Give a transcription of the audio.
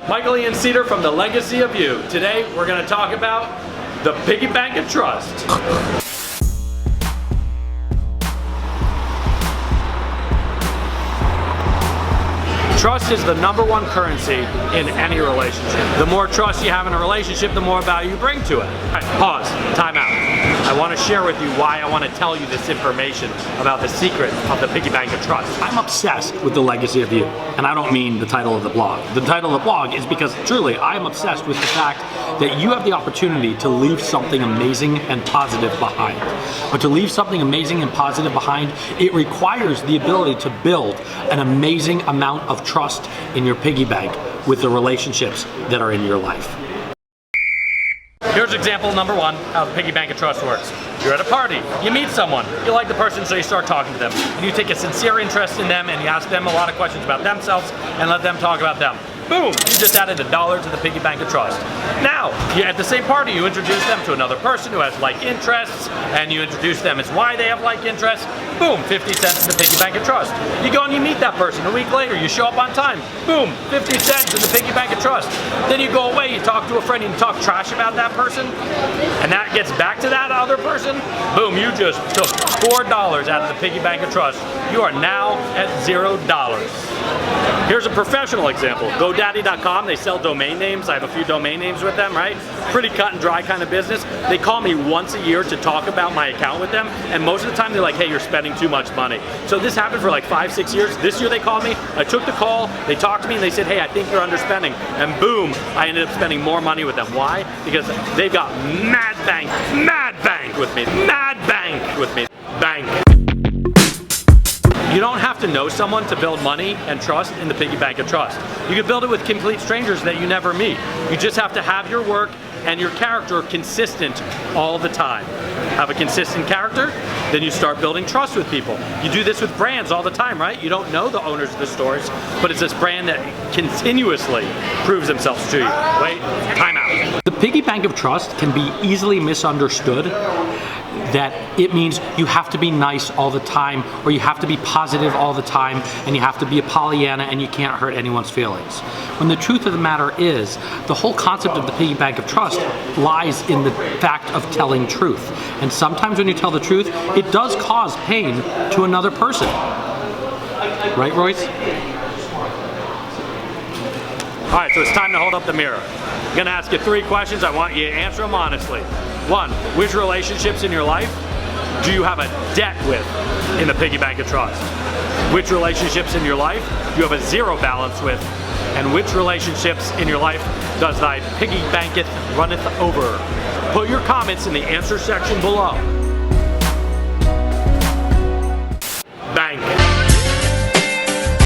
Michael Ian Cedar from The Legacy of You. Today we're going to talk about the Piggy Bank of Trust. Trust is the #1 currency in any relationship. The more trust you have in a relationship, the more value you bring to it. All right, pause, time out. I want to share with you why I want to tell you this information about the secret of the Piggy Bank of Trust. I'm obsessed with The Legacy of You, and I don't mean the title of the blog. The title of the blog is because truly I am obsessed with the fact that you have the opportunity to leave something amazing and positive behind. But to leave something amazing and positive behind, it requires the ability to build an amazing amount of trust in your piggy bank with the relationships that are in your life. Here's example #1 how the Piggy Bank of Trust works. You're at a party, you meet someone, you like the person, so you start talking to them. And you take a sincere interest in them and you ask them a lot of questions about themselves and let them talk about them. Boom, you just added $1 to the Piggy Bank of Trust. Now, at the same party, you introduce them to another person who has like interests, and you introduce them as why they have like interests. Boom, 50 cents in the Piggy Bank of Trust. You go and you meet that person. A week later, you show up on time. Boom, 50 cents in the Piggy Bank of Trust. Then you go away, you talk to a friend, and you talk trash about that person, and that gets back to that other person. Boom, you just took $4 out of the Piggy Bank of Trust. You are now at $0. Here's a professional example. GoDaddy.com, they sell domain names. I have a few domain names with them, right? Pretty cut and dry kind of business. They call me once a year to talk about my account with them, and most of the time they're like, hey, you're spending too much money. So this happened for like 5-6 years. This year they called me, I took the call, they talked to me, and they said, hey, I think you're underspending. And boom, I ended up spending more money with them. Why? Because they've got mad bank with me, mad bank with me, bank. You don't have to know someone to build money and trust in the Piggy Bank of Trust. You can build it with complete strangers that you never meet. You just have to have your work and your character consistent all the time. Have a consistent character, then you start building trust with people. You do this with brands all the time, right? You don't know the owners of the stores, but it's this brand that continuously proves themselves to you. Wait, time out. The Piggy Bank of Trust can be easily misunderstood that it means you have to be nice all the time, or you have to be positive all the time, and you have to be a Pollyanna and you can't hurt anyone's feelings. When the truth of the matter is, the whole concept of the Piggy Bank of Trust lies in the fact of telling truth. And sometimes when you tell the truth, it does cause pain to another person. Right, Royce? All right, so it's time to hold up the mirror. I'm gonna ask you 3 questions. I want you to answer them honestly. 1, which relationships in your life do you have a debt with in the Piggy Bank of Trust? Which relationships in your life do you have a 0 balance with? And which relationships in your life does thy piggy banketh runneth over? Put your comments in the answer section below.